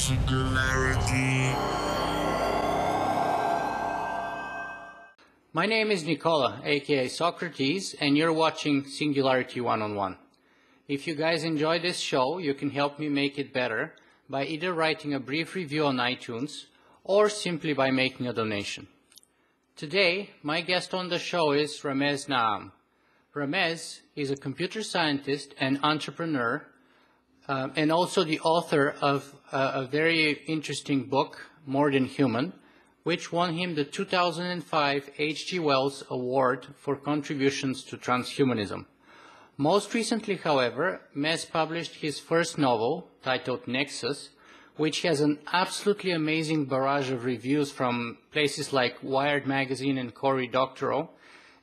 Singularity. My name is Nicola, aka Socrates, and you're watching Singularity One-on-One. If you guys enjoy this show, you can help me make it better by either writing a brief review on iTunes or simply by making a donation. Today, my guest on the show is Ramez Naam. Ramez is a computer scientist and entrepreneur, and also the author of a very interesting book, More Than Human, which won him the 2005 H.G. Wells Award for contributions to transhumanism. Most recently, however, Mez published his first novel, titled Nexus, which has an absolutely amazing barrage of reviews from places like Wired Magazine and Cory Doctorow.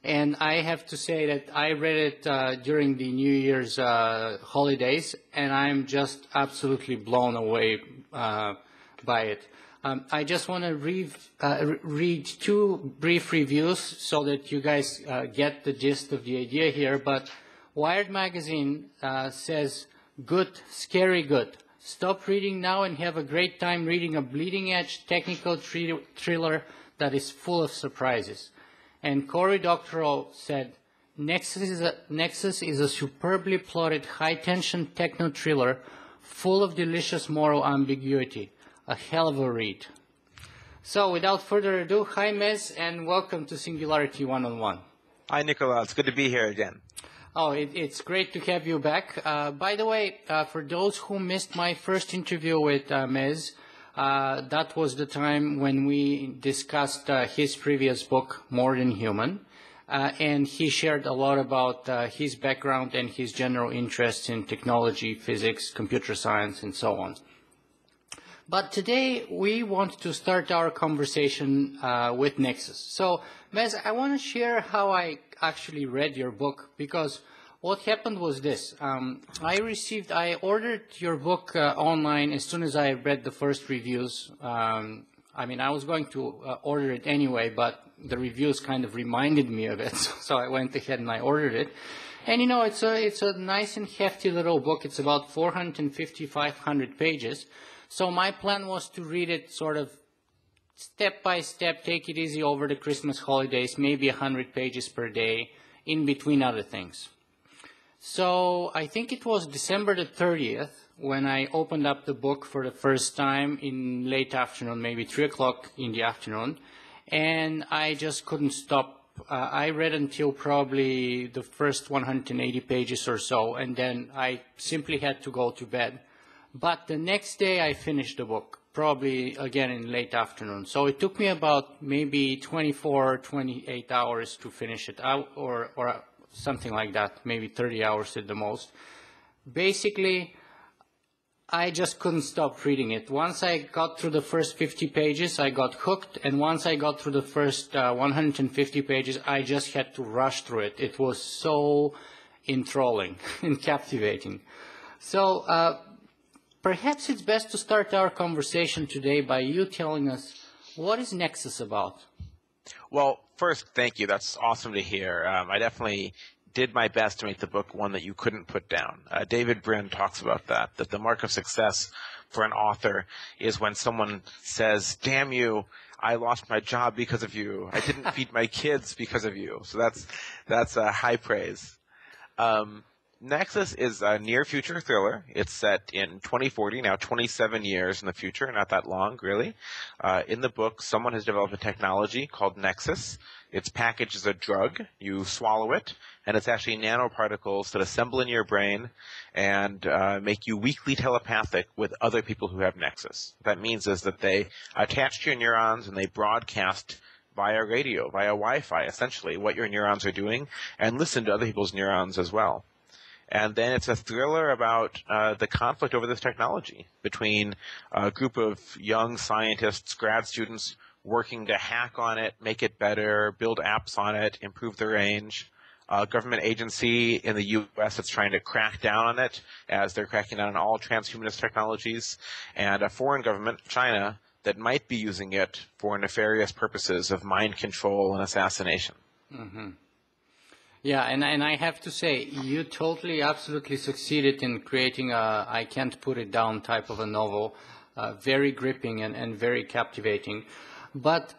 And I have to say that I read it during the New Year's holidays, and I'm just absolutely blown away by it. I just want to read two brief reviews so that you guys get the gist of the idea here. But Wired Magazine says, "Good, scary good. Stop reading now and have a great time reading a bleeding-edge technical thriller that is full of surprises." And Cory Doctorow said, Nexus is a superbly plotted high-tension techno-thriller full of delicious moral ambiguity. A hell of a read. So without further ado, hi Mez, and welcome to Singularity One-on-One. Hi Nicola, it's good to be here again. Oh, it's great to have you back. By the way, for those who missed my first interview with Mez, that was the time when we discussed his previous book, More Than Human, and he shared a lot about his background and his general interests in technology, physics, computer science, and so on. But today we want to start our conversation with Nexus. So, Mez, I want to share how I actually read your book, because what happened was this. I ordered your book online as soon as I read the first reviews. I was going to order it anyway, but the reviews kind of reminded me of it. So I went ahead and I ordered it. And you know, it's a nice and hefty little book. It's about 450, 500 pages. So my plan was to read it sort of step by step, take it easy over the Christmas holidays, maybe 100 pages per day, in between other things. So I think it was December the 30th when I opened up the book for the first time in late afternoon, maybe 3 o'clock in the afternoon, and I just couldn't stop. I read until probably the first 180 pages or so, and then I simply had to go to bed. But the next day I finished the book, probably again in late afternoon. So it took me about maybe 24, 28 hours to finish it out, or something like that, maybe 30 hours at the most. Basically, I just couldn't stop reading it. Once I got through the first 50 pages, I got hooked. And once I got through the first 150 pages, I just had to rush through it. It was so enthralling and captivating. So, perhaps it's best to start our conversation today by you telling us, what is Nexus about? Well, first, thank you. That's awesome to hear. I definitely did my best to make the book one that you couldn't put down. David Brin talks about that the mark of success for an author is when someone says, "Damn you, I lost my job because of you. I didn't feed my kids because of you." So that's high praise. Nexus is a near-future thriller. It's set in 2040, now 27 years in the future, not that long, really. In the book, someone has developed a technology called Nexus. It's packaged as a drug. You swallow it, and it's actually nanoparticles that assemble in your brain and make you weakly telepathic with other people who have Nexus. What that means is that they attach to your neurons and they broadcast via radio, via Wi-Fi, essentially, what your neurons are doing, and listen to other people's neurons as well. And then it's a thriller about the conflict over this technology between a group of young scientists, grad students, working to hack on it, make it better, build apps on it, improve the range. A government agency in the U.S. that's trying to crack down on it as they're cracking down on all transhumanist technologies. And a foreign government, China, that might be using it for nefarious purposes of mind control and assassination. Mm-hmm. Yeah, and I have to say, you totally, absolutely succeeded in creating a I can't put it down type of a novel. very gripping and very captivating. But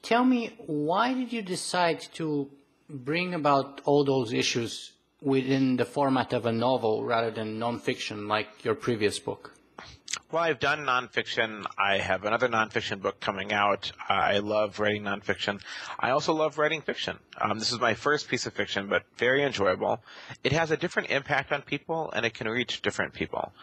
tell me, why did you decide to bring about all those issues within the format of a novel rather than nonfiction like your previous book? Well, I've done nonfiction. I have another nonfiction book coming out. I love writing nonfiction. I also love writing fiction. This is my first piece of fiction, but very enjoyable. It has a different impact on people, and it can reach different people.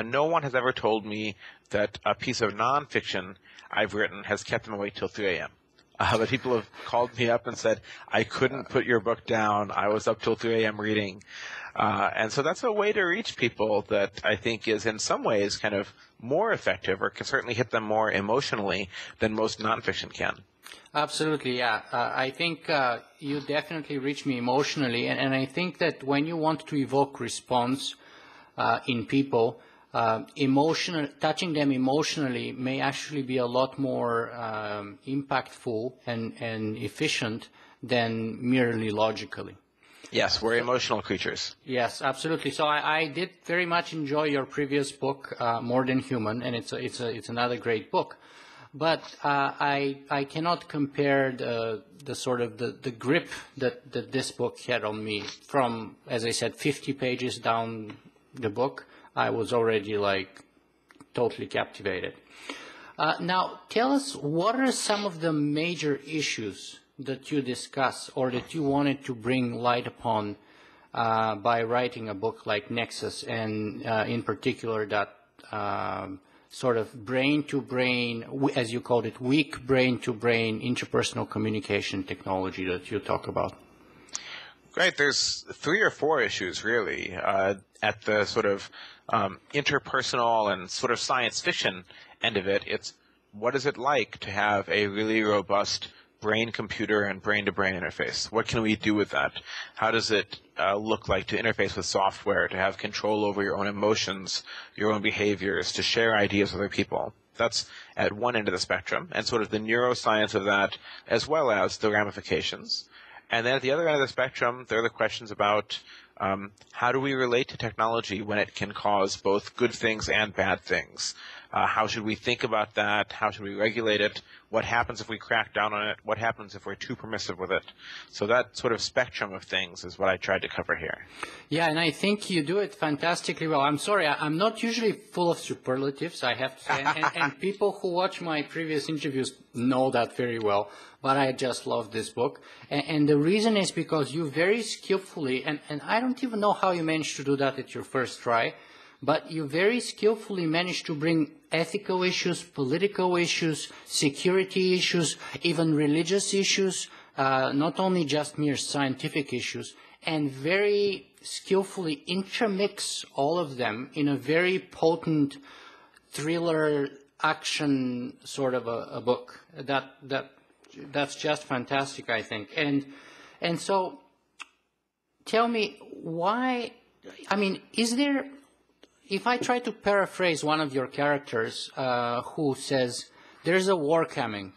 No one has ever told me that a piece of nonfiction I've written has kept them awake till 3 a.m. But people have called me up and said, I couldn't put your book down. I was up till 3 a.m. reading. And so that's a way to reach people that I think is in some ways kind of more effective, or can certainly hit them more emotionally than most nonfiction can. Absolutely, yeah. I think you definitely reach me emotionally, and I think that when you want to evoke response in people, touching them emotionally may actually be a lot more impactful and efficient than merely logically. Yes, we're emotional creatures. Yes, absolutely. So I did very much enjoy your previous book, More Than Human, and it's another great book. But I cannot compare the sort of the grip that this book had on me. From, as I said, 50 pages down the book, I was already like totally captivated. Now, tell us, what are some of the major issues that you discuss or that you wanted to bring light upon by writing a book like Nexus, and in particular that sort of brain-to-brain, as you called it, weak brain-to-brain interpersonal communication technology that you talk about? Great. There's 3 or 4 issues, really, at the sort of interpersonal and sort of science fiction end of it. It's, what is it like to have a really robust brain-computer and brain-to-brain interface? What can we do with that? How does it look like to interface with software, to have control over your own emotions, your own behaviors, to share ideas with other people? That's at one end of the spectrum, and sort of the neuroscience of that, as well as the ramifications. And then at the other end of the spectrum, there are the questions about how do we relate to technology when it can cause both good things and bad things? How should we think about that? How should we regulate it? What happens if we crack down on it? What happens if we're too permissive with it? So that sort of spectrum of things is what I tried to cover here. Yeah, and I think you do it fantastically well. I'm sorry, I'm not usually full of superlatives, I have to say, and people who watch my previous interviews know that very well, but I just love this book. And the reason is because you very skillfully, and I don't even know how you managed to do that at your first try, but you very skillfully managed to bring ethical issues, political issues, security issues, even religious issues, not only just mere scientific issues, and very skillfully intermix all of them in a very potent thriller action sort of a book. That's just fantastic, I think. And so tell me why, I mean, is there, if I try to paraphrase one of your characters who says, there's a war coming,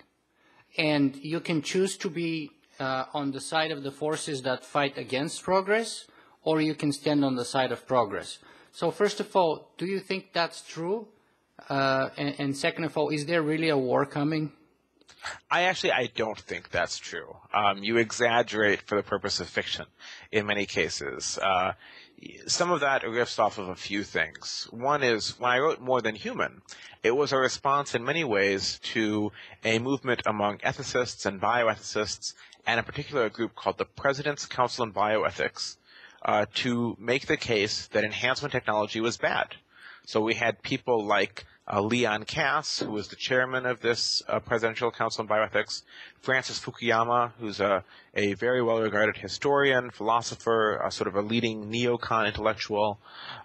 and you can choose to be on the side of the forces that fight against progress, or you can stand on the side of progress. So first of all, do you think that's true? And second of all, is there really a war coming? I don't think that's true. You exaggerate for the purpose of fiction in many cases. Some of that riffs off of a few things. One is, when I wrote More Than Human, it was a response in many ways to a movement among ethicists and bioethicists, and in particular a group called the President's Council on Bioethics, to make the case that enhancement technology was bad. So we had people like Leon Kass, who was the chairman of this Presidential Council on Bioethics, Francis Fukuyama, who's a very well-regarded historian, philosopher, sort of a leading neocon intellectual,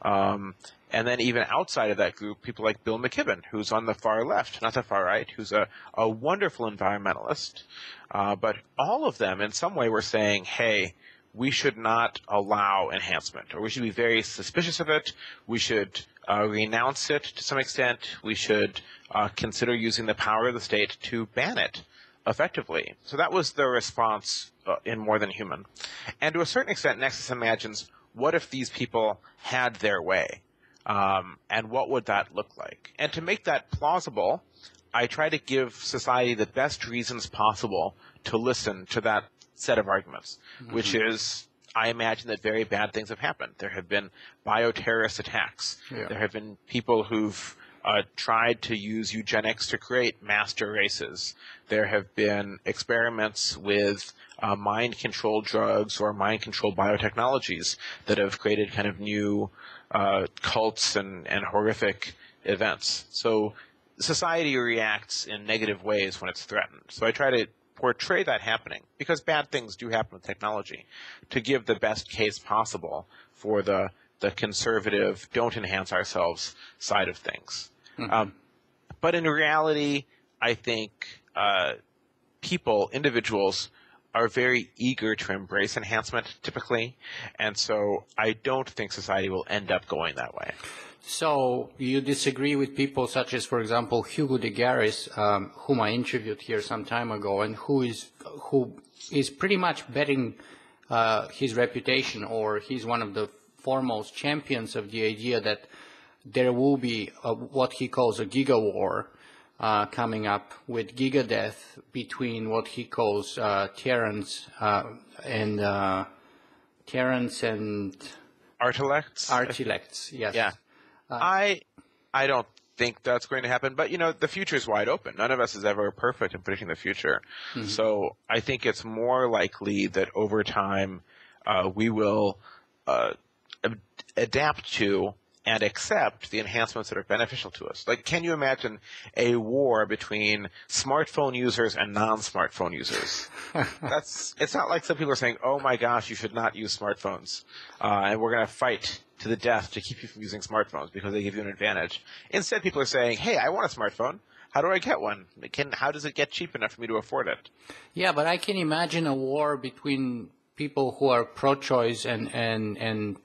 and then even outside of that group, people like Bill McKibben, who's on the far left, not the far right, who's a wonderful environmentalist. But all of them, in some way, were saying, hey, we should not allow enhancement, or we should be very suspicious of it. We should renounce it to some extent. We should consider using the power of the state to ban it effectively. So that was the response in More Than Human. And to a certain extent, Nexus imagines, what if these people had their way? And what would that look like? And to make that plausible, I try to give society the best reasons possible to listen to that set of arguments, which is, I imagine that very bad things have happened. There have been bioterrorist attacks. Yeah. There have been people who've tried to use eugenics to create master races. There have been experiments with mind-controlled drugs or mind-controlled biotechnologies that have created kind of new cults and horrific events. So society reacts in negative ways when it's threatened. So I try to portray that happening, because bad things do happen with technology, to give the best case possible for the conservative, don't enhance ourselves side of things. But in reality, I think individuals, are very eager to embrace enhancement typically, and so I don't think society will end up going that way. So you disagree with people such as, for example, Hugo de Garis, whom I interviewed here some time ago, and who is pretty much betting his reputation, or he's one of the foremost champions of the idea that there will be what he calls a Giga War coming up, with giga death between what he calls Terrans and Artilects. Yes. Yeah. I don't think that's going to happen, but the future is wide open. None of us is ever perfect in predicting the future. So I think it's more likely that over time we will adapt to and accept the enhancements that are beneficial to us. Like, can you imagine a war between smartphone users and non-smartphone users? It's not like some people are saying, oh my gosh, you should not use smartphones, and we're going to fight to the death to keep you from using smartphones because they give you an advantage. Instead, people are saying, hey, I want a smartphone. How do I get one? How does it get cheap enough for me to afford it? Yeah, but I can imagine a war between people who are pro-choice and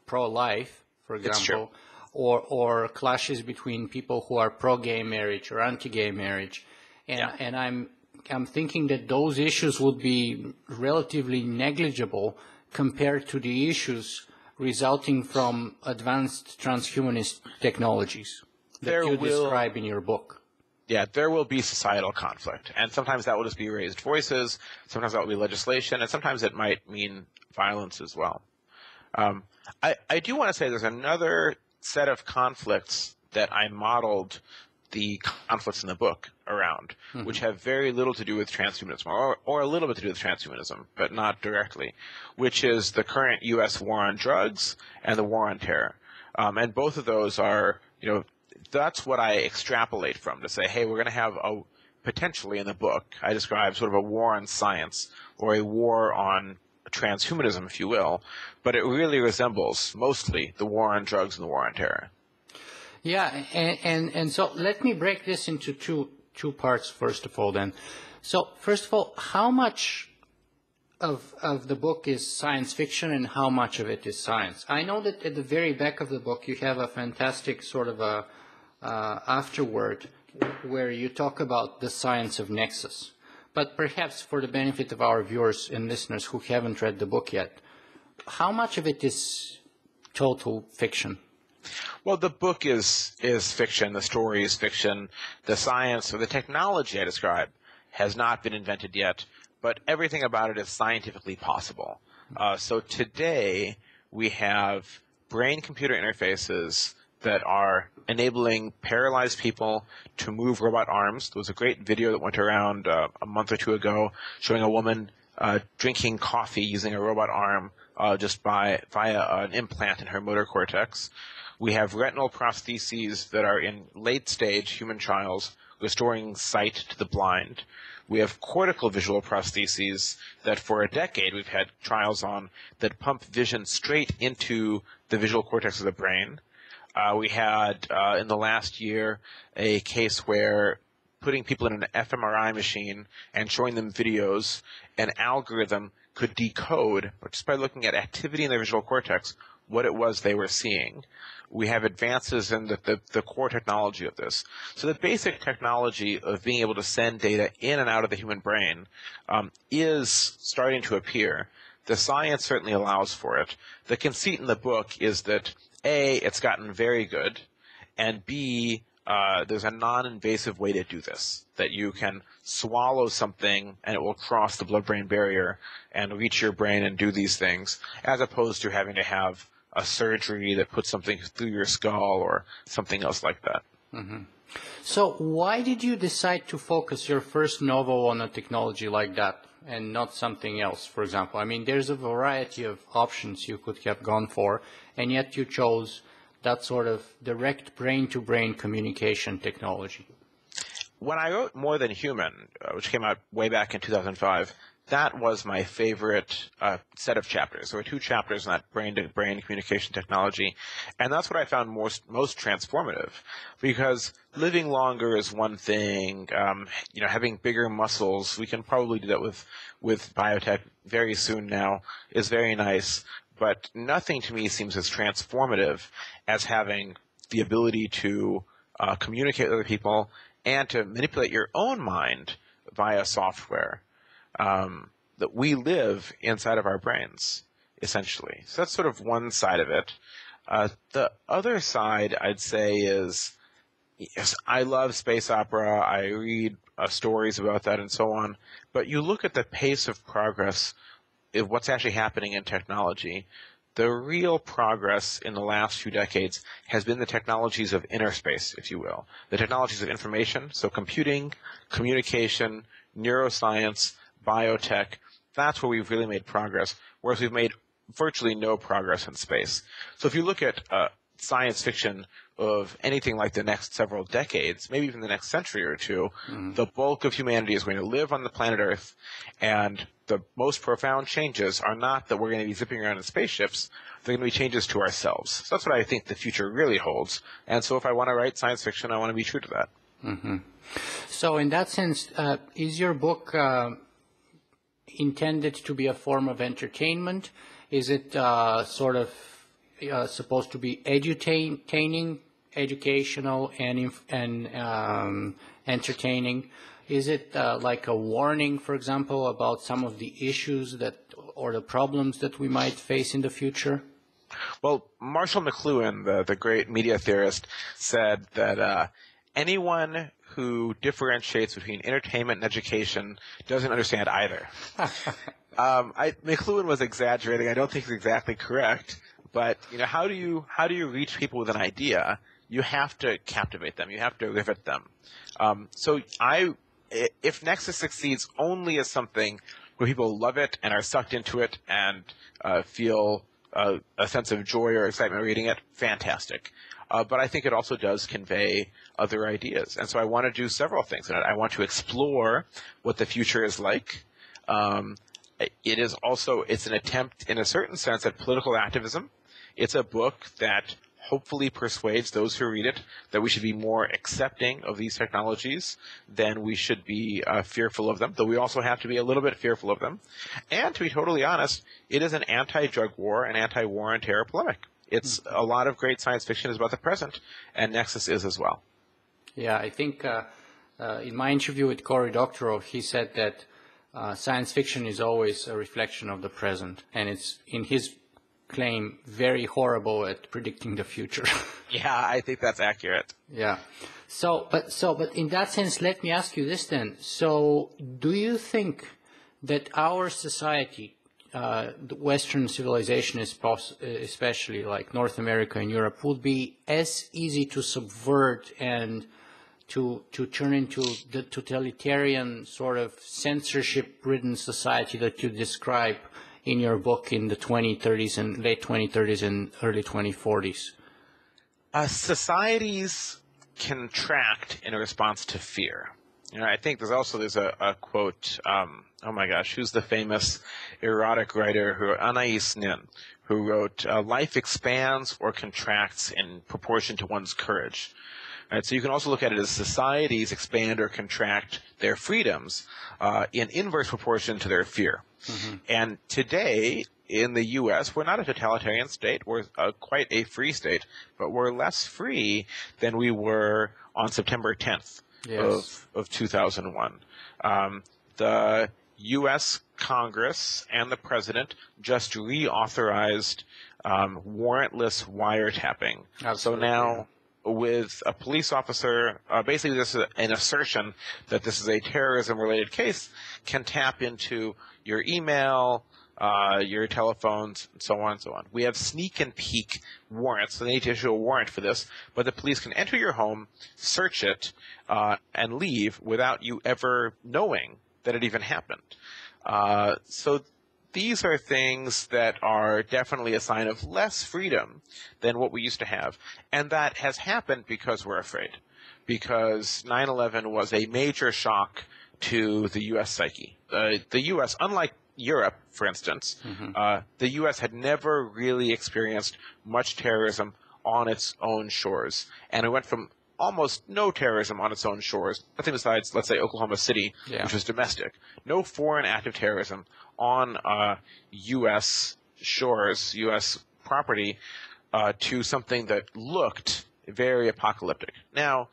pro-life, for example, or clashes between people who are pro-gay marriage or anti-gay marriage, and I'm thinking that those issues would be relatively negligible compared to the issues resulting from advanced transhumanist technologies that you describe in your book. Yeah, there will be societal conflict, and sometimes that will just be raised voices, sometimes that will be legislation, and sometimes it might mean violence as well. I do want to say there's another set of conflicts that I modeled the conflicts in the book around, which have very little to do with transhumanism, or a little bit to do with transhumanism, but not directly, which is the current U.S. war on drugs and the war on terror. And both of those are, that's what I extrapolate from to say, hey, we're going to have potentially in the book, I describe sort of a war on science, or a war on transhumanism, if you will, but it really resembles mostly the war on drugs and the war on terror. Yeah, and so let me break this into two parts, first of all, then. So, first of all, how much of the book is science fiction and how much of it is science? I know that at the very back of the book you have a fantastic sort of a afterword where you talk about the science of Nexus. But perhaps for the benefit of our viewers and listeners who haven't read the book yet, how much of it is total fiction? Well, the book is fiction. The story is fiction. The science or the technology I describe has not been invented yet, but everything about it is scientifically possible. So today we have brain-computer interfaces that are enabling paralyzed people to move robot arms. There was a great video that went around a month or two ago showing a woman drinking coffee using a robot arm just via an implant in her motor cortex. We have retinal prostheses that are in late-stage human trials restoring sight to the blind. We have cortical visual prostheses that for a decade we've had trials on that pump vision straight into the visual cortex of the brain. We had, in the last year, a case where putting people in an fMRI machine and showing them videos, an algorithm could decode, just by looking at activity in the visual cortex, what it was they were seeing. We have advances in the core technology of this. So the basic technology of being able to send data in and out of the human brain is starting to appear. The science certainly allows for it. The conceit in the book is that A, it's gotten very good, and B, there's a non-invasive way to do this, that you can swallow something and it will cross the blood-brain barrier and reach your brain and do these things, as opposed to having to have a surgery that puts something through your skull or something else like that. Mm-hmm. So why did you decide to focus your first novel on a technology like that and not something else, for example? I mean, there's a variety of options you could have gone for, and yet you chose that sort of direct brain-to-brain communication technology. When I wrote More Than Human, which came out way back in 2005, that was my favorite set of chapters. There were 2 chapters on that brain-to-brain communication technology, and that's what I found most transformative, because living longer is one thing. Having bigger muscles, we can probably do that with biotech very soon now, is very nice, but nothing to me seems as transformative as having the ability to communicate with other people and to manipulate your own mind via software. That we live inside of our brains, essentially. So that's sort of one side of it. The other side, I'd say, is yes, I love space opera. I read stories about that and so on. But you look at the pace of progress of what's actually happening in technology. The real progress in the last few decades has been the technologies of inner space, if you will. The technologies of information, so computing, communication, neuroscience, biotech. That's where we've really made progress, whereas we've made virtually no progress in space. So if you look at science fiction of anything like the next several decades, maybe even the next century or two, the bulk of humanity is going to live on the planet Earth, and the most profound changes are not that we're going to be zipping around in spaceships, they're going to be changes to ourselves. So that's what I think the future really holds. And so if I want to write science fiction, I want to be true to that. Mm-hmm. So in that sense, is your book intended to be a form of entertainment? Is it sort of supposed to be edutaining, educational, and entertaining? Is it like a warning, for example, about some of the issues or the problems that we might face in the future? Well, Marshall McLuhan, the great media theorist, said that anyone who differentiates between entertainment and education doesn't understand either. McLuhan was exaggerating. I don't think it's exactly correct. But how do you reach people with an idea? You have to captivate them. You have to rivet them. If Nexus succeeds only as something where people love it and are sucked into it and feel a sense of joy or excitement reading it, fantastic. But I think it also does convey other ideas. And so I want to do several things in it. I want to explore what the future is like. It's an attempt, in a certain sense, at political activism. It's a book that hopefully persuades those who read it that we should be more accepting of these technologies than we should be fearful of them, though we also have to be a little bit fearful of them. And to be totally honest, it is an anti-drug war and anti-war and terror polemic. It's a lot of great science fiction is about the present, and Nexus is as well. Yeah, I think in my interview with Cory Doctorow, he said that science fiction is always a reflection of the present, and it's, in his claim, very horrible at predicting the future. Yeah, I think that's accurate. Yeah. But in that sense, let me ask you this then. So, do you think that our society, the Western civilization, especially like North America and Europe, would be as easy to subvert and to turn into the totalitarian sort of censorship-ridden society that you describe in your book in the 2030s and late 2030s and early 2040s? Societies contract in response to fear. I think there's a quote. Oh my gosh, who's the famous erotic writer Anais Nin, who wrote, "Life expands or contracts in proportion to one's courage." Right, so you can also look at it as societies expand or contract their freedoms in inverse proportion to their fear. Mm-hmm. And today in the U.S., we're not a totalitarian state. We're quite a free state, but we're less free than we were on September 10th of 2001. The U.S. Congress and the president just reauthorized warrantless wiretapping. Absolutely. So now, with a police officer, basically this is an assertion that this is a terrorism-related case, can tap into your email, your telephones, and so on and so on. We have sneak and peek warrants, so they need to issue a warrant for this, but the police can enter your home, search it, and leave without you ever knowing that it even happened. So these are things that are definitely a sign of less freedom than what we used to have. And that has happened because we're afraid. Because 9/11 was a major shock to the U.S. psyche. The U.S., unlike Europe, for instance, the U.S. had never really experienced much terrorism on its own shores. And it went from almost no terrorism on its own shores, nothing besides, let's say, Oklahoma City, which was domestic. No foreign active terrorism on U.S. shores, U.S. property, to something that looked very apocalyptic. Now,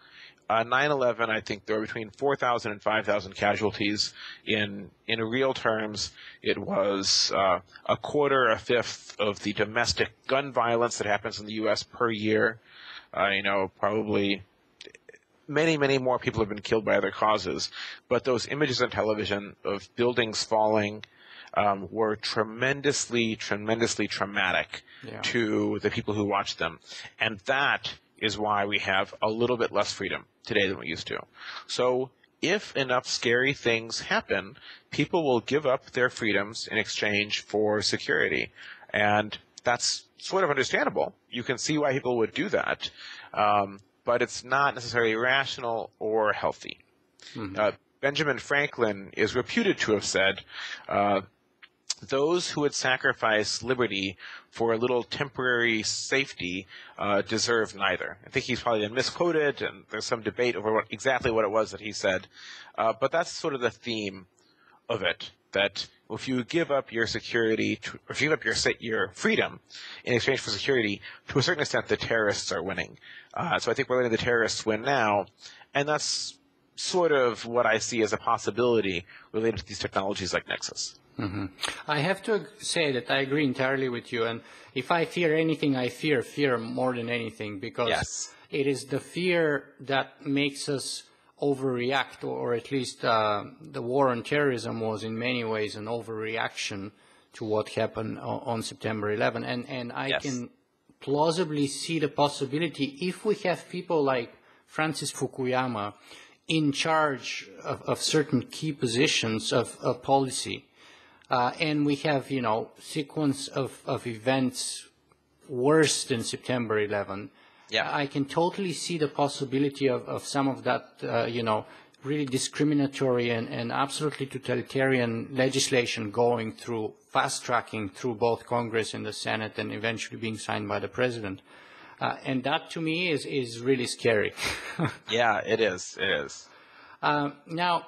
9/11, I think there were between 4,000 and 5,000 casualties. In real terms, it was a quarter, a fifth of the domestic gun violence that happens in the U.S. per year. Probably many, many more people have been killed by other causes. But those images on television of buildings falling were tremendously, tremendously traumatic to the people who watched them. And that is why we have a little bit less freedom today than we used to. So if enough scary things happen, people will give up their freedoms in exchange for security. And that's sort of understandable. You can see why people would do that. But it's not necessarily rational or healthy. Benjamin Franklin is reputed to have said, those who would sacrifice liberty for a little temporary safety deserve neither. I think he's probably been misquoted, and there's some debate over exactly what it was that he said. But that's sort of the theme of it, that if you give up your security, if you give up your freedom in exchange for security, to a certain extent the terrorists are winning. So I think we're letting the terrorists win now, and that's sort of what I see as a possibility related to these technologies like Nexus. I have to say that I agree entirely with you, and if I fear anything, I fear fear more than anything, because it is the fear that makes us overreact, or at least the war on terrorism was in many ways an overreaction to what happened on September 11, and I can plausibly see the possibility, if we have people like Francis Fukuyama in charge of certain key positions of policy, and we have, sequence of events worse than September 11. I can totally see the possibility of some of that, really discriminatory and absolutely totalitarian legislation going through, fast-tracking through both Congress and the Senate and eventually being signed by the President. And that, to me, is really scary. Yeah, it is. It is. Now,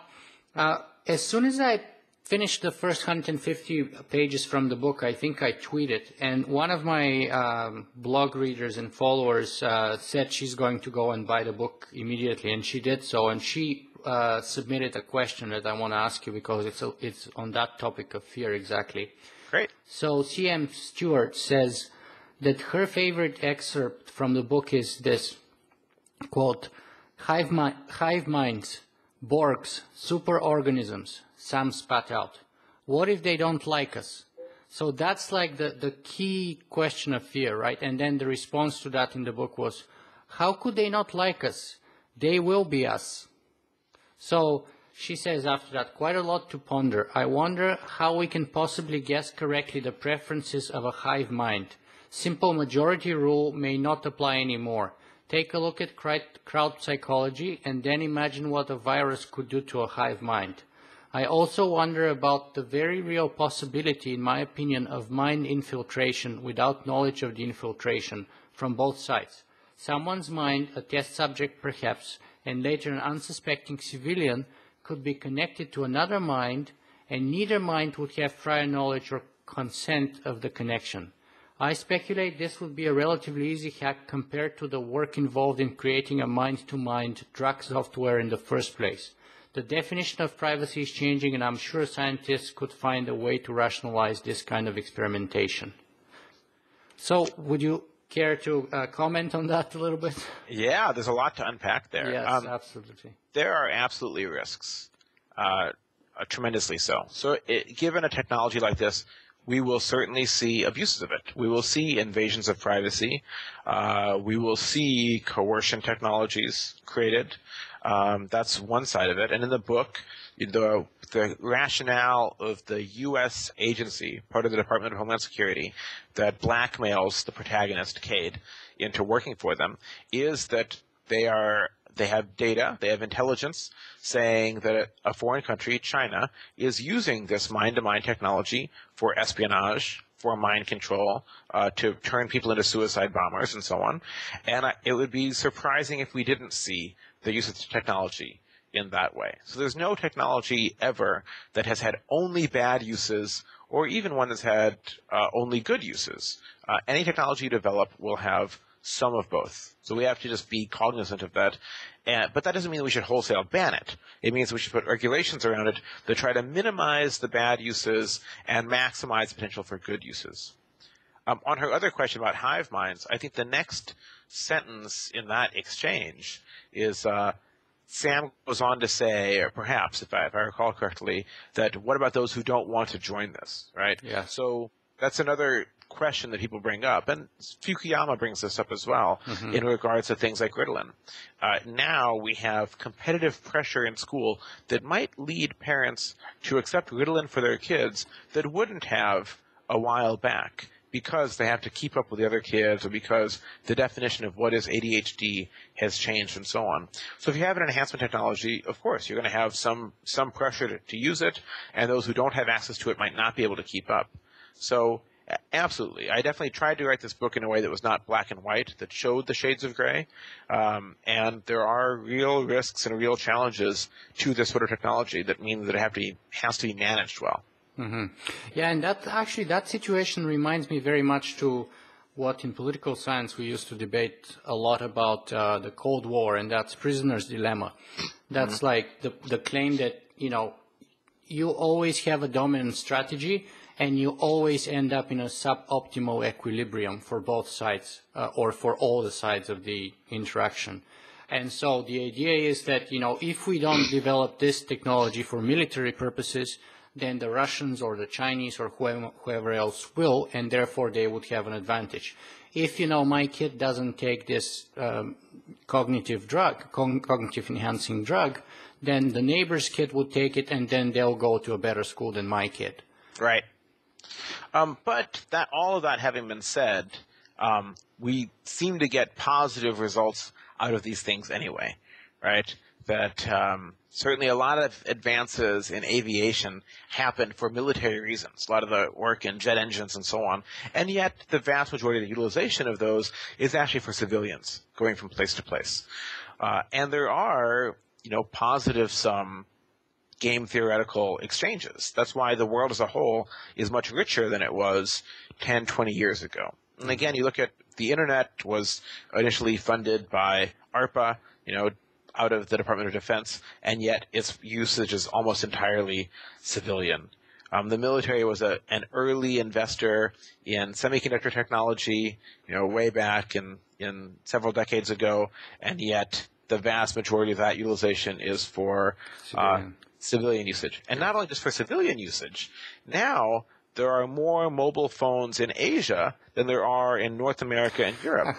as soon as I finished the first 150 pages from the book, I think I tweeted, and one of my blog readers and followers said she's going to go and buy the book immediately, and she did so, and she submitted a question that I want to ask you because it's on that topic of fear exactly. Great. So C.M. Stewart says that her favorite excerpt from the book is this, quote, hive minds, Borgs, superorganisms, Sam spat out. What if they don't like us? So that's like the key question of fear, right? And then the response to that in the book was, how could they not like us? They will be us. So she says after that, quite a lot to ponder. I wonder how we can possibly guess correctly the preferences of a hive mind. Simple majority rule may not apply anymore. Take a look at crowd psychology and then imagine what a virus could do to a hive mind. I also wonder about the very real possibility, in my opinion, of mind infiltration without knowledge of the infiltration from both sides. Someone's mind, a test subject perhaps, and later an unsuspecting civilian, could be connected to another mind, and neither mind would have prior knowledge or consent of the connection. I speculate this would be a relatively easy hack compared to the work involved in creating a mind-to-mind drug software in the first place. The definition of privacy is changing, and I'm sure scientists could find a way to rationalize this kind of experimentation. So would you care to comment on that a little bit? Yeah, there's a lot to unpack there. Yes, absolutely. There are absolutely risks, tremendously so. So given a technology like this, we will certainly see abuses of it. We will see invasions of privacy. We will see coercion technologies created. That's one side of it. And in the book, the rationale of the U.S. agency, part of the Department of Homeland Security, that blackmails the protagonist, Cade, into working for them, is that they have data, they have intelligence saying that a foreign country, China, is using this mind-to-mind technology for espionage, for mind control, to turn people into suicide bombers and so on. And it would be surprising if we didn't see the use of the technology in that way. So there's no technology ever that has had only bad uses or even one that's had only good uses. Any technology you develop will have some of both. So we have to just be cognizant of that. But that doesn't mean we should wholesale ban it. It means we should put regulations around it that try to minimize the bad uses and maximize the potential for good uses. On her other question about hive minds, I think the next sentence in that exchange is Sam goes on to say, or perhaps, if I recall correctly, that what about those who don't want to join this, right? Yeah. So that's another question that people bring up, and Fukuyama brings this up as well in regards to things like Ritalin. Now we have competitive pressure in school that might lead parents to accept Ritalin for their kids that wouldn't have a while back, because they have to keep up with the other kids, or because the definition of what is ADHD has changed and so on. So if you have an enhancement technology, of course, you're going to have some pressure to use it, and those who don't have access to it might not be able to keep up. So absolutely. I definitely tried to write this book in a way that was not black and white, that showed the shades of gray. And there are real risks and real challenges to this sort of technology that mean that it has to be managed well. Yeah, and that situation reminds me very much to what in political science we used to debate a lot about the Cold War, and that's prisoner's dilemma. That's like the claim that, you always have a dominant strategy and you always end up in a suboptimal equilibrium for both sides or for all the sides of the interaction. And so the idea is that, if we don't develop this technology for military purposes, then the Russians or the Chinese or whoever else will, and therefore they would have an advantage. If, my kid doesn't take this cognitive enhancing drug, then the neighbor's kid would take it, and then they'll go to a better school than my kid. Right. But all of that having been said, we seem to get positive results out of these things anyway, right? That certainly a lot of advances in aviation happen for military reasons, a lot of the work in jet engines and so on, and yet the vast majority of the utilization of those is actually for civilians going from place to place. And there are, positive some game theoretical exchanges. That's why the world as a whole is much richer than it was 10, 20 years ago. And again, you look at the internet was initially funded by ARPA, out of the Department of Defense, and yet its usage is almost entirely civilian. The military was an early investor in semiconductor technology, way back in several decades ago, and yet the vast majority of that utilization is for civilian usage. And not only just for civilian usage, now there are more mobile phones in Asia than there are in North America and Europe.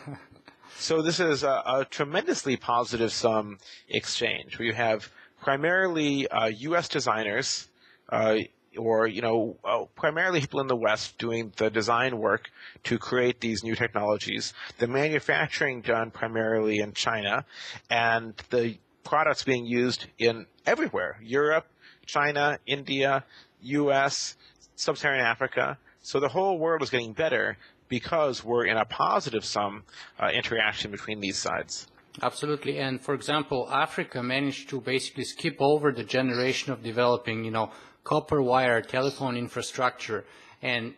So this is a tremendously positive sum exchange where you have primarily U.S. designers or primarily people in the West doing the design work to create these new technologies, the manufacturing done primarily in China, and the products being used in everywhere, Europe, China, India, U.S., Sub-Saharan Africa. So the whole world is getting better because we're in a positive sum interaction between these sides. Absolutely. And for example, Africa managed to basically skip over the generation of developing, copper wire telephone infrastructure and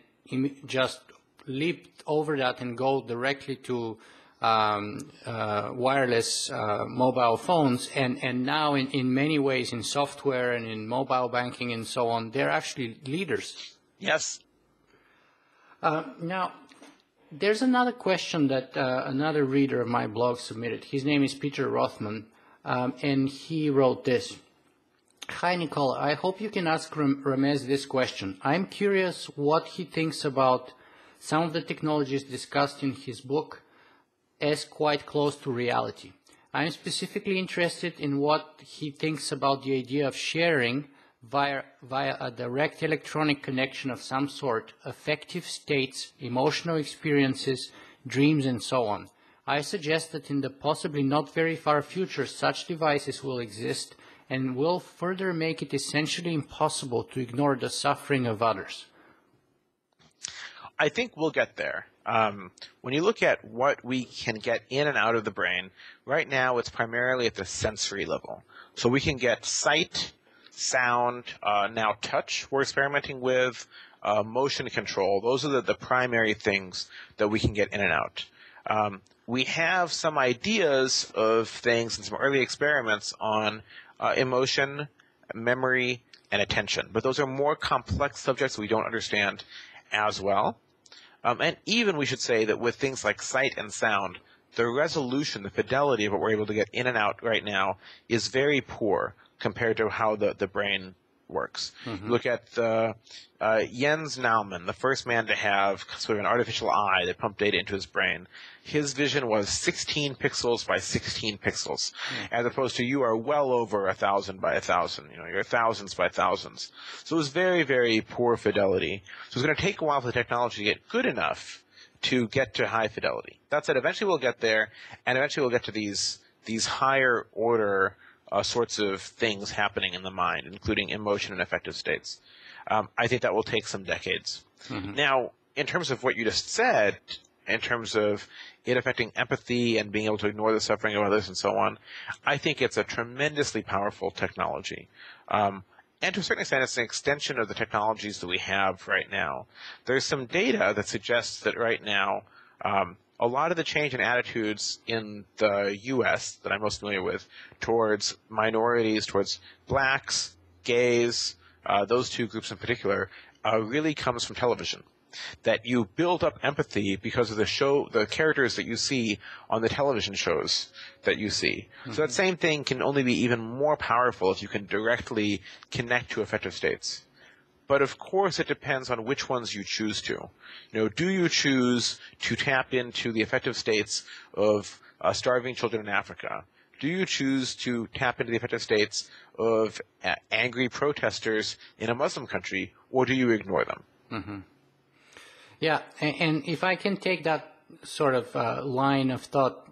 just leaped over that and go directly to wireless mobile phones. And now in many ways in software and in mobile banking and so on, they're actually leaders. Yes. Now, There's another question that another reader of my blog submitted. His name is Peter Rothman, and he wrote this. Hi, Nicola. I hope you can ask Ramez this question. I'm curious what he thinks about some of the technologies discussed in his book as quite close to reality. I'm specifically interested in what he thinks about the idea of sharing via a direct electronic connection of some sort, affective states, emotional experiences, dreams, and so on. I suggest that in the possibly not very far future, such devices will exist and will further make it essentially impossible to ignore the suffering of others. I think we'll get there. When you look at what we can get in and out of the brain, right now it's primarily at the sensory level. So we can get sight, sound, now touch we're experimenting with, motion control. Those are the primary things that we can get in and out. We have some ideas of things and some early experiments on emotion, memory, and attention. But those are more complex subjects we don't understand as well. And even we should say that with things like sight and sound, the resolution, the fidelity of what we're able to get in and out right now is very poor compared to how the brain works. Mm-hmm. Look at Ramez Naam, the first man to have sort of an artificial eye that pumped data into his brain. His vision was 16 pixels by 16 pixels, as opposed to you are well over 1,000 by 1,000. You're thousands by thousands. So it was very, very poor fidelity. So it's going to take a while for the technology to get good enough to get to high fidelity. That said, eventually we'll get there, and eventually we'll get to these higher order sorts of things happening in the mind, including emotion and affective states. I think that will take some decades. Mm-hmm. Now, in terms of what you just said, in terms of it affecting empathy and being able to ignore the suffering of others and so on, I think it's a tremendously powerful technology. And to a certain extent, it's an extension of the technologies that we have right now. There's some data that suggests that right now, a lot of the change in attitudes in the U.S. that I'm most familiar with towards minorities, towards blacks, gays, those two groups in particular, really comes from television. That you build up empathy because of the characters that you see on the television shows that you see. Mm-hmm. So that same thing can only be even more powerful if you can directly connect to affective states. But of course, it depends on which ones you choose to. Do you choose to tap into the affective states of starving children in Africa? Do you choose to tap into the affective states of angry protesters in a Muslim country, or do you ignore them? Mm-hmm. Yeah, and if I can take that sort of line of thought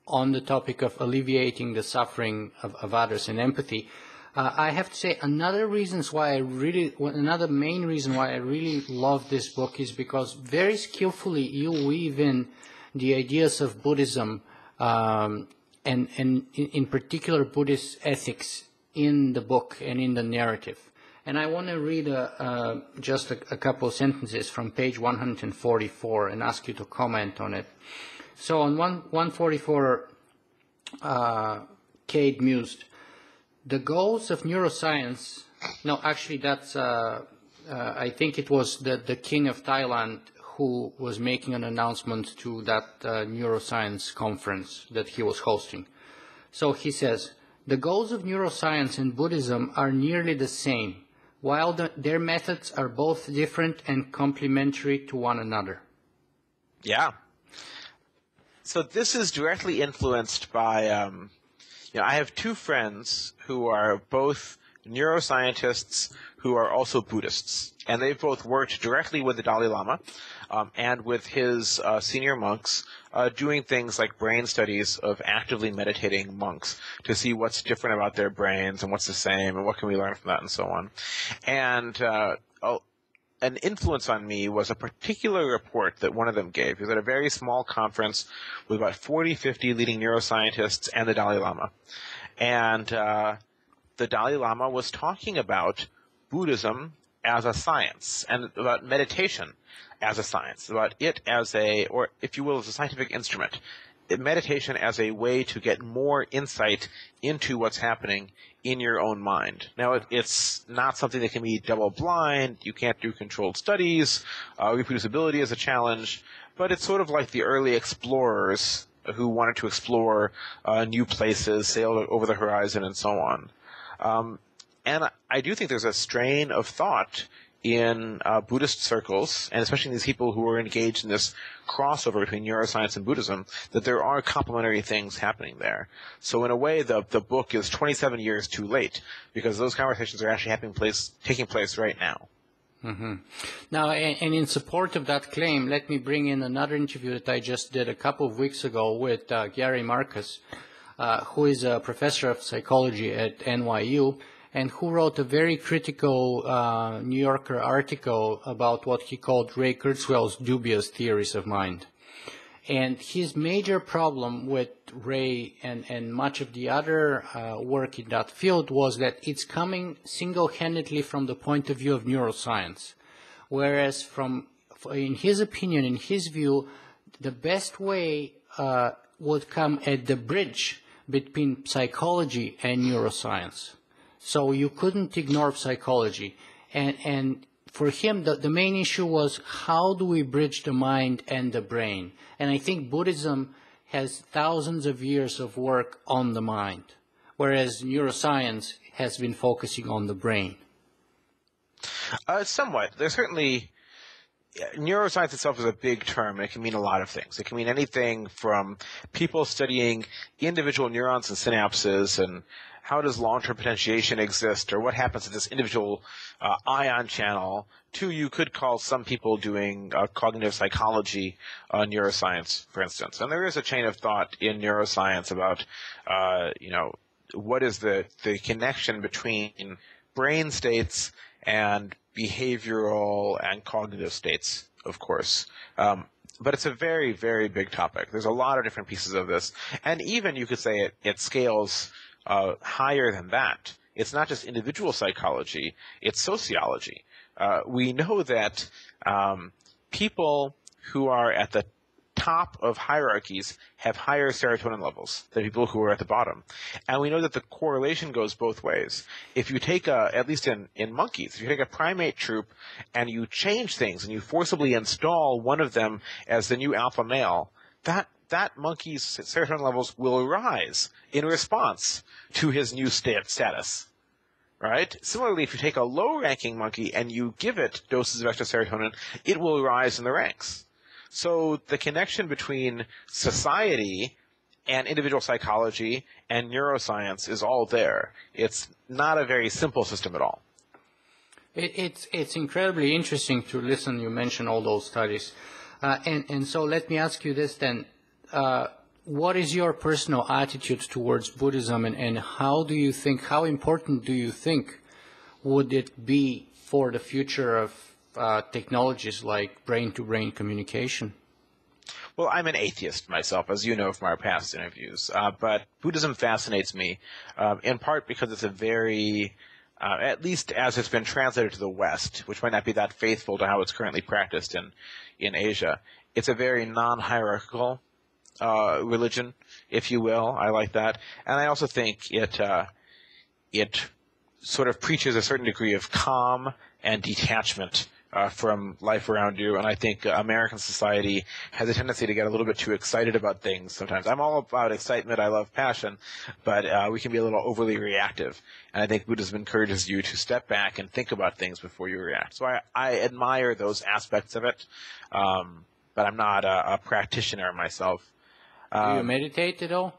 on the topic of alleviating the suffering of others and empathy, I have to say another main reason why I really love this book is because very skillfully you weave in the ideas of Buddhism and in particular Buddhist ethics in the book and in the narrative. And I want to read just a couple of sentences from page 144 and ask you to comment on it. So on 144, Cade mused, the goals of neuroscience, no, actually that's, I think it was the king of Thailand who was making an announcement to that neuroscience conference that he was hosting. So he says, the goals of neuroscience and Buddhism are nearly the same, while their methods are both different and complementary to one another. Yeah. So this is directly influenced by, I have two friends who are both neuroscientists who are also Buddhists, and they've both worked directly with the Dalai Lama and with his senior monks doing things like brain studies of actively meditating monks to see what's different about their brains and what's the same and what can we learn from that and so on. And an influence on me was a particular report that one of them gave. He was at a very small conference with about 40, 50 leading neuroscientists and the Dalai Lama. And the Dalai Lama was talking about Buddhism as a science and about meditation as a science, about it as or if you will, as a scientific instrument. meditation as a way to get more insight into what's happening in your own mind. Now, it's not something that can be double-blind. You can't do controlled studies. Reproducibility is a challenge. But it's sort of like the early explorers who wanted to explore new places, sail over the horizon, and so on. And I do think there's a strain of thought in Buddhist circles, and especially in these people who are engaged in this crossover between neuroscience and Buddhism, that there are complementary things happening there. So in a way, the book is 27 years too late, because those conversations are actually taking place right now. Mm-hmm. Now, and in support of that claim, let me bring in another interview that I just did a couple of weeks ago with Gary Marcus, who is a professor of psychology at NYU, and who wrote a very critical New Yorker article about what he called Ray Kurzweil's dubious theories of mind. And his major problem with Ray and much of the other work in that field was that it's coming single-handedly from the point of view of neuroscience, whereas in his opinion, in his view, the best way would come at the bridge between psychology and neuroscience. So you couldn't ignore psychology. And for him, the main issue was, how do we bridge the mind and the brain? And I think Buddhism has thousands of years of work on the mind, whereas neuroscience has been focusing on the brain. Somewhat. There's certainly... Neuroscience itself is a big term, and it can mean a lot of things. It can mean anything from people studying individual neurons and synapses, and how does long-term potentiation exist, or what happens to this individual ion channel, to you could call some people doing cognitive psychology neuroscience, for instance. And there is a chain of thought in neuroscience about, what is the connection between brain states and behavioral and cognitive states, of course. But it's a very, very big topic. There's a lot of different pieces of this. And even you could say it scales higher than that. It's not just individual psychology, it's sociology. We know that people who are at the top of hierarchies have higher serotonin levels than people who are at the bottom. And we know that the correlation goes both ways. If you take at least in monkeys, if you take a primate troop and you change things and you forcibly install one of them as the new alpha male, that monkey's serotonin levels will rise in response to his new status, right? Similarly, if you take a low-ranking monkey and you give it doses of extra serotonin, it will rise in the ranks. So the connection between society and individual psychology and neuroscience is all there. It's not a very simple system at all. It's incredibly interesting to listen. You mentioned all those studies. And so let me ask you this then. What is your personal attitude towards Buddhism, and how important do you think would it be for the future of technologies like brain-to-brain communication? Well, I'm an atheist myself, as you know from our past interviews. But Buddhism fascinates me, in part because it's a very, at least as it's been translated to the West, which might not be that faithful to how it's currently practiced in Asia, it's a very non-hierarchical religion, if you will. I like that. And I also think it sort of preaches a certain degree of calm and detachment from life around you. And I think American society has a tendency to get a little bit too excited about things sometimes. I'm all about excitement. I love passion. But we can be a little overly reactive. And I think Buddhism encourages you to step back and think about things before you react. So I admire those aspects of it. But I'm not a practitioner myself. Do you meditate at all?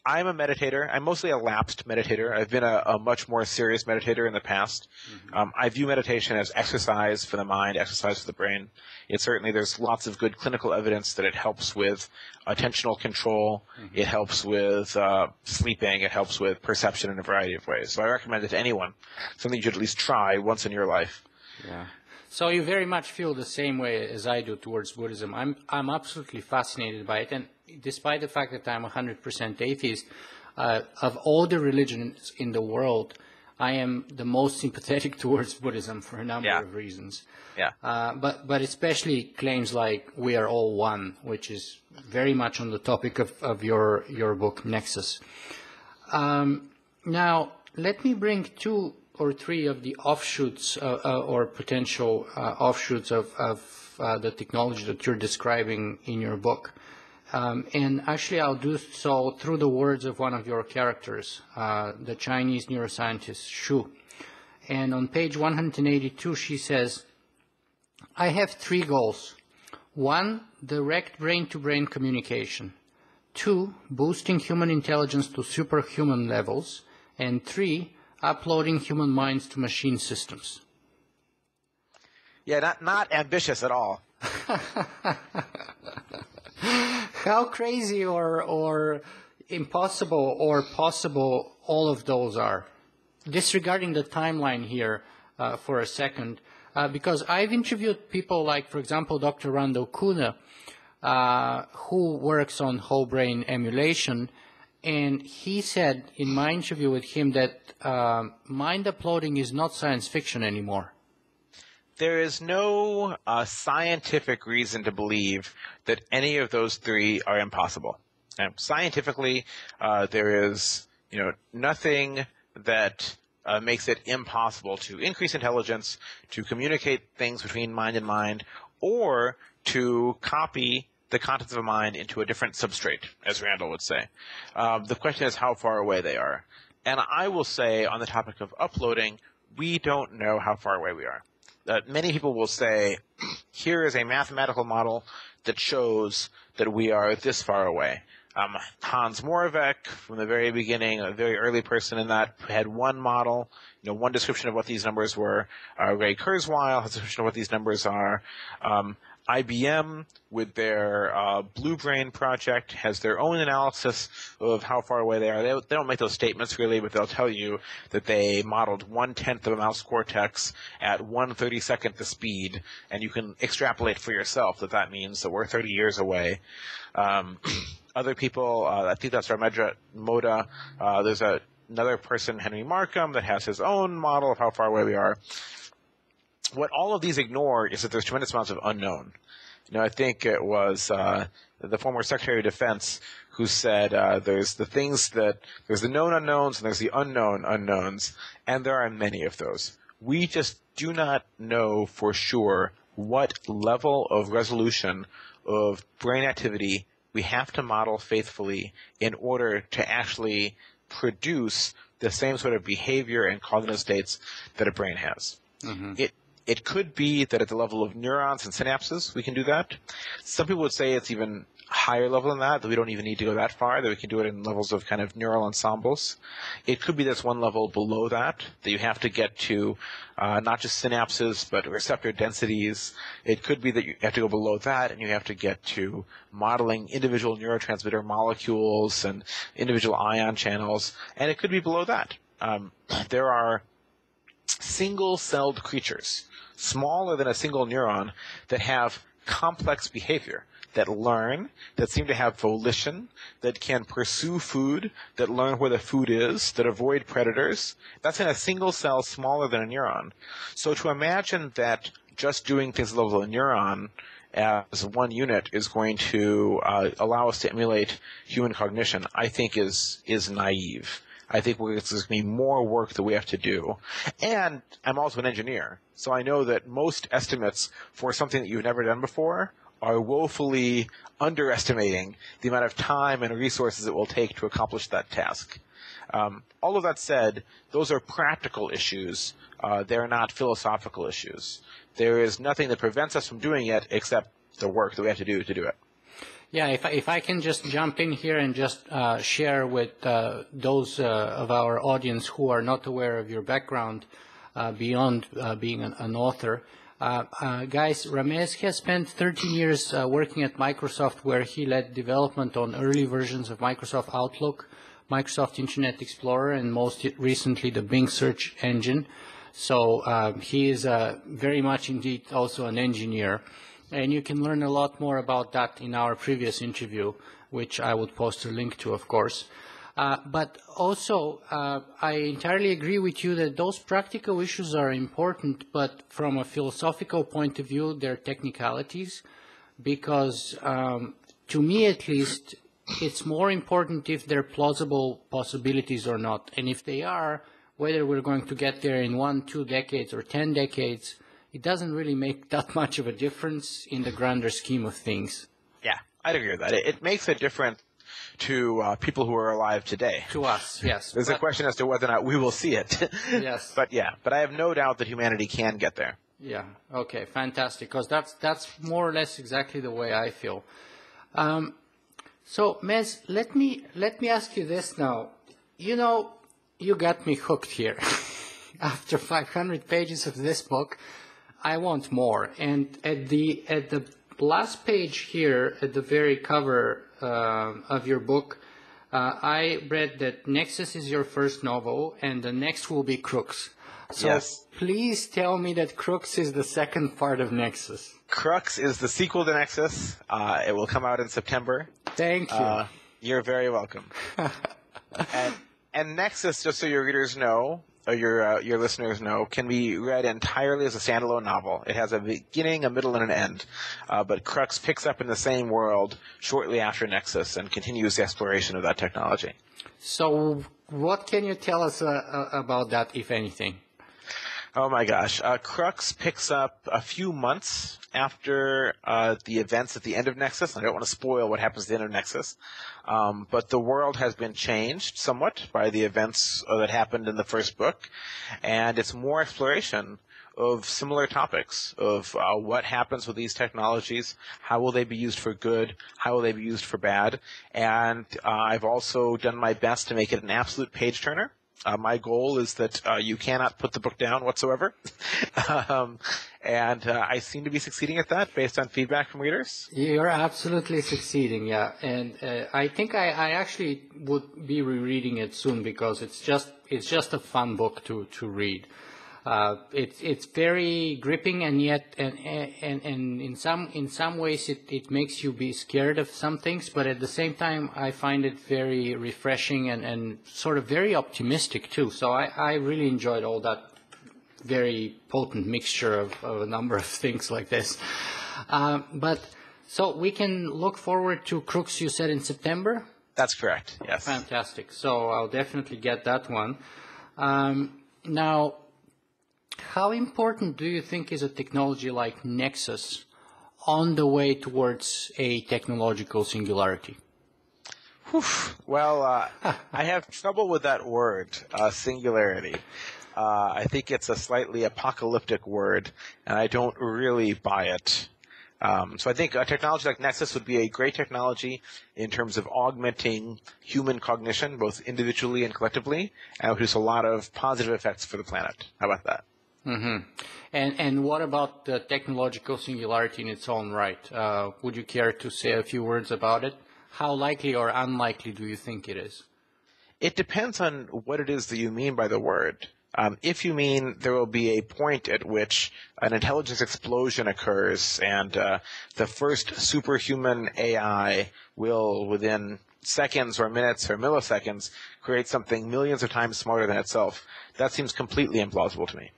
I'm a meditator. I'm mostly a lapsed meditator. I've been a much more serious meditator in the past. Mm-hmm. I view meditation as exercise for the mind, exercise for the brain. There's lots of good clinical evidence that it helps with attentional control. Mm-hmm. It helps with sleeping. It helps with perception in a variety of ways. So I recommend it to anyone. Something you should at least try once in your life. Yeah. So you very much feel the same way as I do towards Buddhism. I'm absolutely fascinated by it, and despite the fact that I'm 100% atheist, of all the religions in the world, I am the most sympathetic towards Buddhism for a number of reasons. Yeah. But especially claims like we are all one, which is very much on the topic of your book, Nexus. Now, let me bring 2 or 3 of the offshoots or potential offshoots of the technology that you're describing in your book. And actually, I'll do so through the words of one of your characters, the Chinese neuroscientist Xu. And on page 182, she says, I have 3 goals. 1, direct brain-to-brain communication. 2, boosting human intelligence to superhuman levels. And 3, uploading human minds to machine systems. Yeah, not ambitious at all. How crazy or impossible or possible all of those are. Disregarding the timeline here for a second, because I've interviewed people like, for example, Dr. Randall Kuhne, who works on whole brain emulation, and he said in my interview with him that mind uploading is not science fiction anymore. There is no scientific reason to believe that any of those 3 are impossible. And scientifically, there is nothing that makes it impossible to increase intelligence, to communicate things between mind and mind, or to copy the contents of a mind into a different substrate, as Randall would say. The question is how far away they are. And I will say on the topic of uploading, we don't know how far away we are. Many people will say, here is a mathematical model that shows that we are this far away. Hans Moravec, from the very beginning, a very early person in that, had one model, one description of what these numbers were. Ray Kurzweil has a description of what these numbers are. IBM, with their Blue Brain project, has their own analysis of how far away they are. They don't make those statements really, but they'll tell you that they modeled 1/10 of a mouse cortex at 1/32 the speed, and you can extrapolate for yourself that means that we're 30 years away. Other people, I think that's Ramez Naam. There's another person, Henry Markham, that has his own model of how far away we are. What all of these ignore is that there's tremendous amounts of unknown. I think it was the former Secretary of Defense who said there's the known unknowns and there's the unknown unknowns, and there are many of those. We just do not know for sure what level of resolution of brain activity we have to model faithfully in order to actually produce the same sort of behavior and cognitive states that a brain has. Mm-hmm. It could be that at the level of neurons and synapses we can do that. Some people would say it's even higher level than that we don't even need to go that far, that we can do it in levels of kind of neural ensembles. It could be that's one level below that you have to get to not just synapses but receptor densities. It could be that you have to go below that and you have to get to modeling individual neurotransmitter molecules and individual ion channels, and it could be below that. There are single-celled creatures, smaller than a single neuron, that have complex behavior, that learn, that seem to have volition, that can pursue food, that learn where the food is, that avoid predators. That's in a single cell smaller than a neuron. So to imagine that just doing things at the level of a neuron as one unit is going to allow us to emulate human cognition, I think is naive. I think there's going to be more work that we have to do. And I'm also an engineer, so I know that most estimates for something that you've never done before are woefully underestimating the amount of time and resources it will take to accomplish that task. All of that said, those are practical issues. They're not philosophical issues. There is nothing that prevents us from doing it except the work that we have to do it. Yeah, if I can just jump in here and just share with those of our audience who are not aware of your background beyond being an author. Guys, Ramez has spent 13 years working at Microsoft, where he led development on early versions of Microsoft Outlook, Microsoft Internet Explorer, and most recently the Bing search engine. So he is very much indeed also an engineer. And you can learn a lot more about that in our previous interview, which I would post a link to, of course. But also, I entirely agree with you that those practical issues are important, but from a philosophical point of view, they're technicalities, because to me at least, it's more important if they're plausible possibilities or not. And if they are, whether we're going to get there in 1, 2 decades or 10 decades, it doesn't really make that much of a difference in the grander scheme of things. Yeah, I'd agree with that. It makes a difference to people who are alive today. To us, yes. There's a question as to whether or not we will see it. Yes. But I have no doubt that humanity can get there. Yeah, okay, fantastic, because that's more or less exactly the way I feel. So, Mez, let me ask you this now. You know, you got me hooked here. After 500 pages of this book, I want more. And at the last page here, at the very cover of your book, I read that Nexus is your first novel, and the next will be Crux. So yes. Please tell me that Crux is the second part of Nexus. Crux is the sequel to Nexus. It will come out in September. Thank you. You're very welcome. and Nexus, just so your readers know, or your listeners know, can be read entirely as a standalone novel. It has a beginning, a middle, and an end. But Crux picks up in the same world shortly after Nexus and continues the exploration of that technology. So what can you tell us about that, if anything? Oh my gosh. Crux picks up a few months after the events at the end of Nexus. I don't want to spoil what happens at the end of Nexus. But the world has been changed somewhat by the events that happened in the first book. And it's more exploration of similar topics of what happens with these technologies, how will they be used for good, how will they be used for bad. And I've also done my best to make it an absolute page-turner. My goal is that you cannot put the book down whatsoever. And I seem to be succeeding at that based on feedback from readers. You're absolutely succeeding, yeah. And I think I actually would be rereading it soon because it's just a fun book to read. It's very gripping, and yet and in some ways it makes you be scared of some things, but at the same time I find it very refreshing and sort of very optimistic too. So I really enjoyed all that very potent mixture of a number of things like this. But so we can look forward to Crux, you said, in September? That's correct, yes. Fantastic. So I'll definitely get that one. Now, how important do you think is a technology like Nexus on the way towards a technological singularity? Whew. Well, I have trouble with that word, singularity. I think it's a slightly apocalyptic word, and I don't really buy it. So I think a technology like Nexus would be a great technology in terms of augmenting human cognition, both individually and collectively, and would produce a lot of positive effects for the planet. How about that? Mm-hmm. And what about the technological singularity in its own right? Would you care to say a few words about it? How likely or unlikely do you think it is? It depends on what it is that you mean by the word. If you mean there will be a point at which an intelligence explosion occurs and the first superhuman AI will, within seconds or minutes or milliseconds, create something millions of times smarter than itself, that seems completely implausible to me.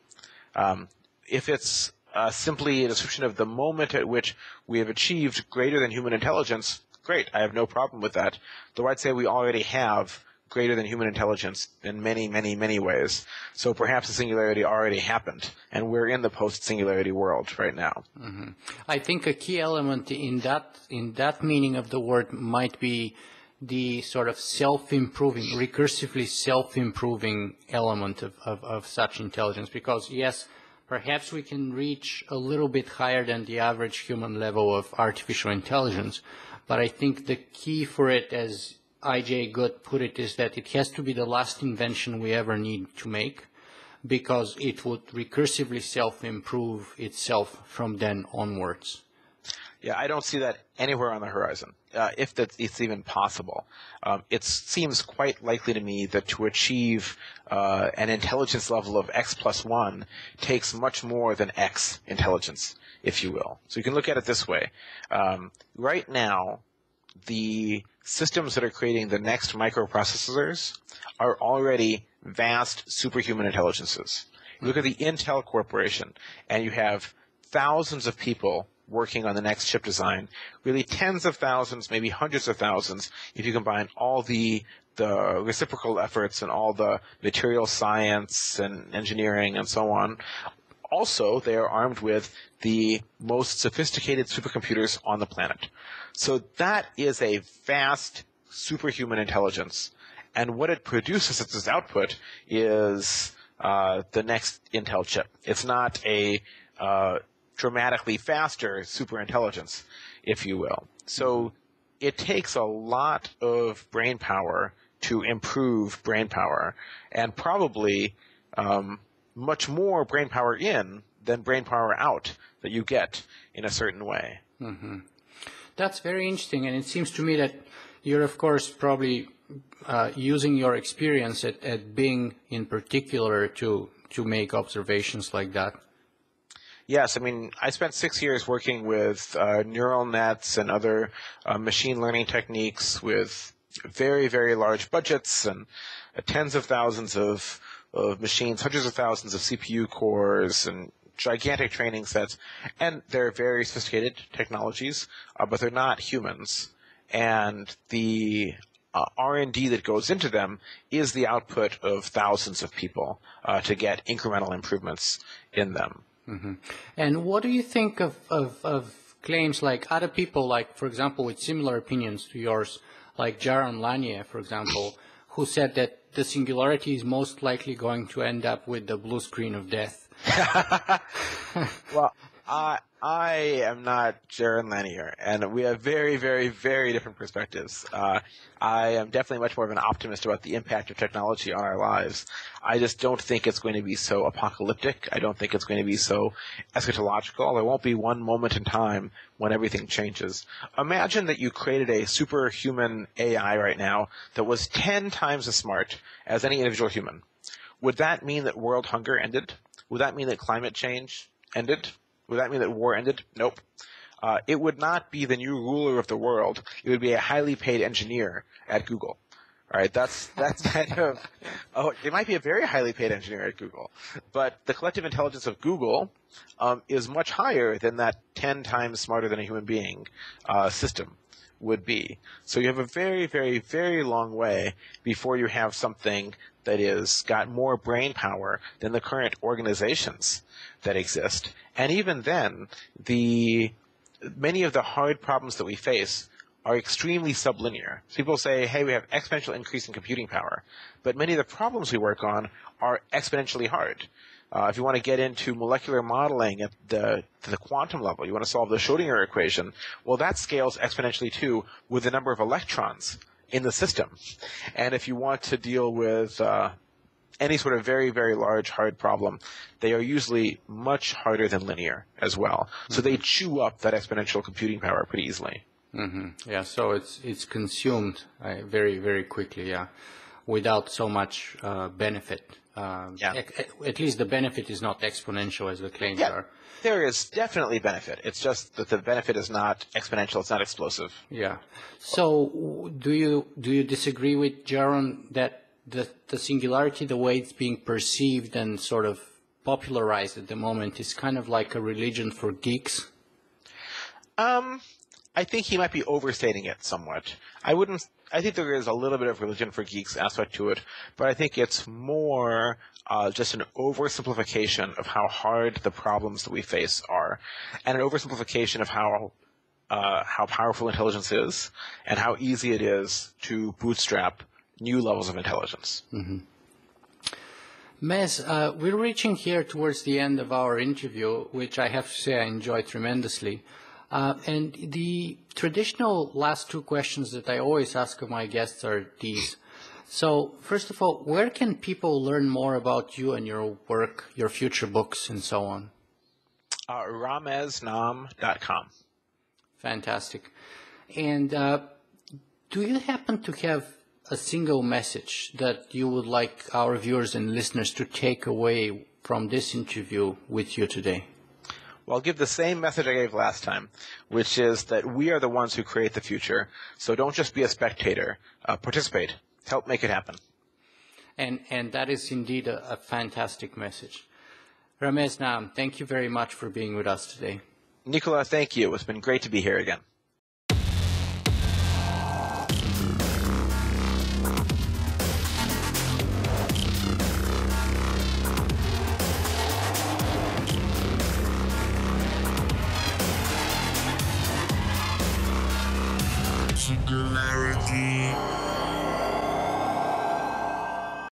If it's simply a description of the moment at which we have achieved greater than human intelligence, great, I have no problem with that. Though I'd say we already have greater than human intelligence in many, many, many ways. So perhaps the singularity already happened, and we're in the post-singularity world right now. Mm-hmm. I think a key element in that meaning of the word might be the sort of self-improving, recursively self-improving element of such intelligence. Because, yes, perhaps we can reach a little bit higher than the average human level of artificial intelligence, but I think the key for it, as I.J. Good put it, is that it has to be the last invention we ever need to make, because it would recursively self-improve itself from then onwards. Yeah, I don't see that anywhere on the horizon, if it's even possible. It seems quite likely to me that to achieve an intelligence level of X plus 1 takes much more than X intelligence, if you will. So you can look at it this way. Right now, the systems that are creating the next microprocessors are already vast superhuman intelligences. You look at the Intel Corporation, and you have thousands of people working on the next chip design, really tens of thousands, maybe hundreds of thousands, if you combine all the reciprocal efforts and all the material science and engineering and so on. Also, they are armed with the most sophisticated supercomputers on the planet. So that is a vast superhuman intelligence. And what it produces as its output is the next Intel chip. It's not a dramatically faster superintelligence, if you will. So it takes a lot of brain power to improve brain power, and probably much more brain power in than brain power out that you get in a certain way. Mm-hmm. That's very interesting, and it seems to me that you're, of course, probably using your experience at Bing in particular to make observations like that. Yes, I mean, I spent 6 years working with neural nets and other machine learning techniques with very, very large budgets and tens of thousands of machines, hundreds of thousands of CPU cores and gigantic training sets. And they're very sophisticated technologies, but they're not humans. And the R&D that goes into them is the output of thousands of people to get incremental improvements in them. Mm-hmm. And what do you think of claims like other people, like, for example, with similar opinions to yours, like Jaron Lanier, for example, who said that the singularity is most likely going to end up with the blue screen of death? Well, I am not Jaron Lanier, and we have very, very, very different perspectives. I am definitely much more of an optimist about the impact of technology on our lives. I just don't think it's going to be so apocalyptic. I don't think it's going to be so eschatological. There won't be one moment in time when everything changes. Imagine that you created a superhuman AI right now that was 10 times as smart as any individual human. Would that mean that world hunger ended? Would that mean that climate change ended? Would that mean that war ended? Nope. It would not be the new ruler of the world. It would be a highly paid engineer at Google. All right, that's kind of it might be a very highly paid engineer at Google, but the collective intelligence of Google is much higher than that 10 times smarter than a human being system would be. So you have a very, very, very long way before you have something that is got more brain power than the current organizations that exist. And even then, many of the hard problems that we face are extremely sublinear. People say, hey, we have exponential increase in computing power, but many of the problems we work on are exponentially hard. If you want to get into molecular modeling at the quantum level, you want to solve the Schrodinger equation, well, that scales exponentially too with the number of electrons in the system. And if you want to deal with any sort of very, very large, hard problem, they are usually much harder than linear as well. Mm-hmm. So they chew up that exponential computing power pretty easily. Mm-hmm. Yeah, so it's consumed very, very quickly, yeah, without so much benefit. At least the benefit is not exponential as the claims are. There is definitely benefit. It's just that the benefit is not exponential. It's not explosive. Yeah. So do you disagree with Jaron that the singularity, the way it's being perceived and sort of popularized at the moment, is kind of like a religion for geeks? I think he might be overstating it somewhat. I think there is a little bit of religion for geeks aspect to it, but I think it's more just an oversimplification of how hard the problems that we face are, and an oversimplification of how powerful intelligence is, and how easy it is to bootstrap new levels of intelligence. Mm-hmm. Mez, we're reaching here towards the end of our interview, which I have to say I enjoyed tremendously. And the traditional last two questions that I always ask of my guests are these. So, first of all, where can people learn more about you and your work, your future books, and so on? RamezNaam.com. Fantastic. And do you happen to have a single message that you would like our viewers and listeners to take away from this interview with you today? Well, I'll give the same message I gave last time, which is that we are the ones who create the future. So don't just be a spectator. Participate. Help make it happen. And that is indeed a fantastic message. Ramez Naam, thank you very much for being with us today. Nicola, thank you. It's been great to be here again. Singularity.